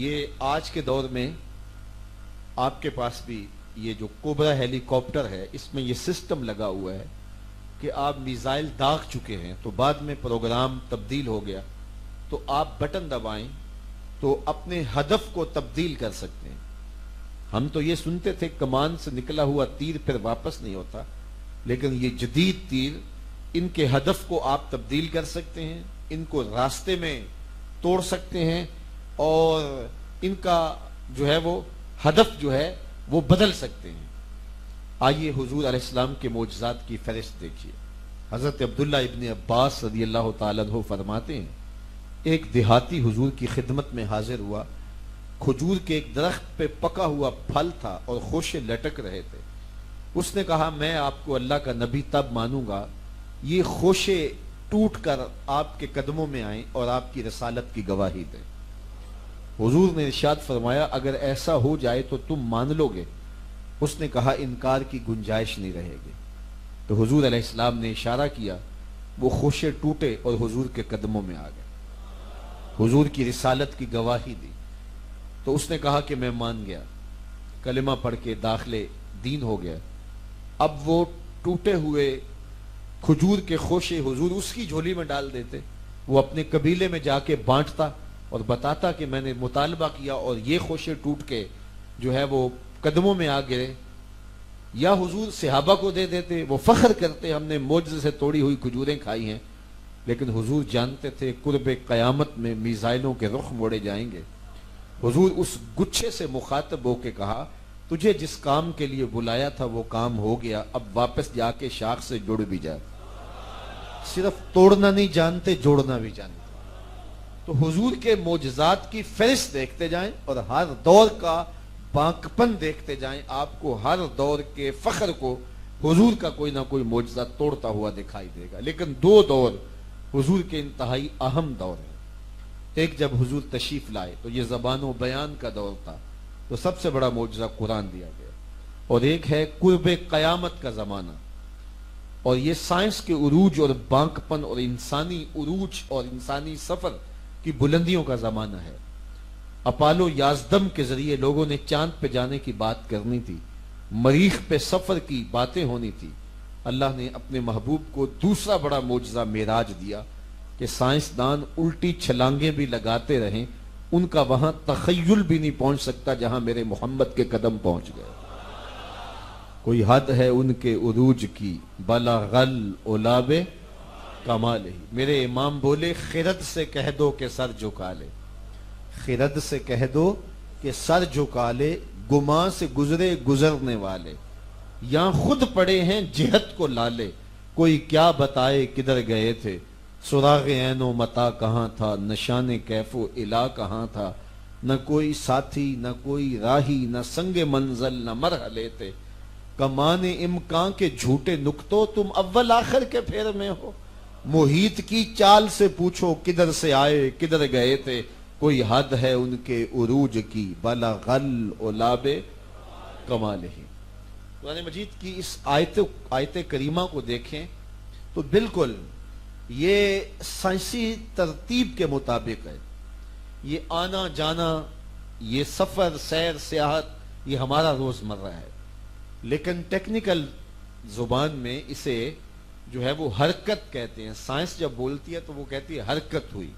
یہ آج کے دور میں آپ کے پاس بھی یہ جو کوبرا ہیلی کاپٹر ہے، اس میں یہ سسٹم لگا ہوا ہے کہ آپ میزائل داغ چکے ہیں تو بعد میں پروگرام تبدیل ہو گیا تو آپ بٹن دبائیں تو اپنے ہدف کو تبدیل کر سکتے ہیں۔ ہم تو یہ سنتے تھے کمان سے نکلا ہوا تیر پھر واپس نہیں ہوتا، لیکن یہ جدید تیر ان کے ہدف کو آپ تبدیل کر سکتے ہیں، ان کو راستے میں توڑ سکتے ہیں اور ان کا جو ہے وہ ہدف جو ہے وہ بدل سکتے ہیں۔ آئیے حضور علیہ السلام کے معجزات کی فہرست دیکھیے۔ حضرت عبداللہ ابن عباس رضی اللہ تعالیٰ عنہ فرماتے ہیں، ایک دیہاتی حضور کی خدمت میں حاضر ہوا، کھجور کے ایک درخت پہ پکا ہوا پھل تھا اور خوشے لٹک رہے تھے۔ اس نے کہا میں آپ کو اللہ کا نبی تب مانوں گا یہ خوشے ٹوٹ کر آپ کے قدموں میں آئیں اور آپ کی رسالت کی گواہی دیں۔ حضور نے ارشاد فرمایا اگر ایسا ہو جائے تو تم مان لو گے؟ اس نے کہا انکار کی گنجائش نہیں رہے گی۔ تو حضور علیہ السلام نے اشارہ کیا، وہ خوشے ٹوٹے اور حضور کے قدموں میں آ گئے، حضور کی رسالت کی گواہی دی۔ تو اس نے کہا کہ میں مان گیا، کلمہ پڑھ کے داخلے دین ہو گیا۔ اب وہ ٹوٹے ہوئے کھجور کے خوشے حضور اس کی جھولی میں ڈال دیتے، وہ اپنے قبیلے میں جا کے بانٹتا اور بتاتا کہ میں نے مطالبہ کیا اور یہ خوشے ٹوٹ کے جو ہے وہ قدموں میں آ گرے، یا حضور صحابہ کو دے دیتے، وہ فخر کرتے ہم نے معجزے سے توڑی ہوئی کھجوریں کھائی ہیں۔ لیکن حضور جانتے تھے قرب قیامت میں میزائلوں کے رخ موڑے جائیں گے۔ حضور اس گچھے سے مخاطب ہو کے کہا تجھے جس کام کے لیے بلایا تھا وہ کام ہو گیا، اب واپس جا کے شاخ سے جڑ بھی جائے۔ صرف توڑنا نہیں جانتے، جوڑنا بھی جانتے۔ تو حضور کے معجزات کی فہرست دیکھتے جائیں اور ہر دور کا بانکپن دیکھتے جائیں، آپ کو ہر دور کے فخر کو حضور کا کوئی نہ کوئی معجزہ توڑتا ہوا دکھائی دے گا۔ لیکن دو دور حضور کے انتہائی اہم دور ہیں۔ ایک جب حضور تشریف لائے تو یہ زبان و بیان کا دور تھا، تو سب سے بڑا معجزہ قرآن دیا گیا، اور ایک ہے قرب قیامت کا زمانہ، اور یہ سائنس کے عروج اور بانکپن اور انسانی عروج اور انسانی سفر کی بلندیوں کا زمانہ ہے۔ اپالو 11 کے ذریعے لوگوں نے چاند پہ جانے کی بات کرنی تھی، مریخ پہ سفر کی باتیں ہونی تھی۔ اللہ نے اپنے محبوب کو دوسرا بڑا معجزہ معراج دیا کہ سائنسدان الٹی چھلانگیں بھی لگاتے رہیں، ان کا وہاں تخیل بھی نہیں پہنچ سکتا جہاں میرے محمد کے قدم پہنچ گئے۔ کوئی حد ہے ان کے عروج کی، بلغ العلا کمال ہی۔ میرے امام بولے خرد سے کہہ دو کہ سر جھکا لے، خرد سے کہہ دو کہ سر جھکا لے، گماں سے گزرے گزرنے والے، یہاں خود پڑے ہیں جہت کو لالے، کوئی کیا بتائے کدھر گئے تھے، سراغ عین و متا کہاں تھا، نشان کیف و الا کہاں تھا، نہ کوئی ساتھی نہ کوئی راہی، نہ سنگ منزل نہ مرحلے تھے، کمان امکان کے جھوٹے نکتوں تم اول آخر کے پھیر میں ہو، محیط کی چال سے پوچھو کدھر سے آئے کدھر گئے تھے، کوئی حد ہے ان کے عروج کی، بلغ العلا کمال ہی۔ قرآن مجید کی اس آیت کریمہ کو دیکھیں تو بالکل یہ سائنسی ترتیب کے مطابق ہے۔ یہ آنا جانا، یہ سفر سیر سیاحت، یہ ہمارا روزمرہ ہے، لیکن ٹیکنیکل زبان میں اسے جو ہے وہ حرکت کہتے ہیں۔ سائنس جب بولتی ہے تو وہ کہتی ہے حرکت ہوئی۔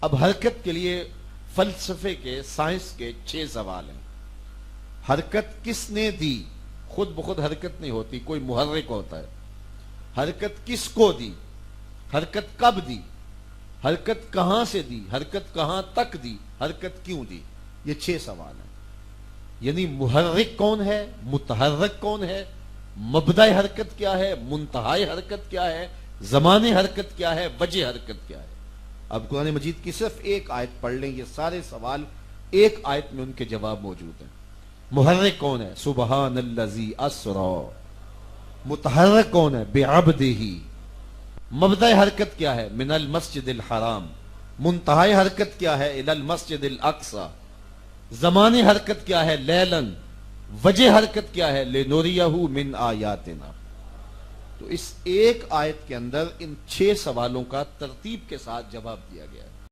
اب حرکت کے لیے فلسفے کے سائنس کے 6 سوال ہیں۔ حرکت کس نے دی؟ خود بخود حرکت نہیں ہوتی، کوئی محرک ہوتا ہے۔ حرکت کس کو دی؟ حرکت کب دی؟ حرکت کہاں سے دی؟ حرکت کہاں تک دی؟ حرکت کیوں دی؟ یہ 6 سوال ہیں۔ یعنی محرک کون ہے، متحرک کون ہے، مبدأ حرکت کیا ہے، منتہائی حرکت کیا ہے، زمان حرکت کیا ہے، وجہ حرکت کیا ہے۔ اب قرآن مجید کی صرف ایک آیت پڑھ لیں، یہ سارے سوال ایک آیت میں ان کے جواب موجود ہیں۔ محرک کون ہے؟ سبحان الذی اسرا۔ متحرک کون ہے؟ بعبدہ۔ مبدأ حرکت کیا ہے؟ من المسجد الحرام۔ منتہائی حرکت کیا ہے؟ الی المسجد الاقصی۔ زمانی حرکت کیا ہے؟ لیلن۔ وجہ حرکت کیا ہے؟ لنوریہ من آیاتنا۔ تو اس ایک آیت کے اندر ان 6 سوالوں کا ترتیب کے ساتھ جواب دیا گیا ہے۔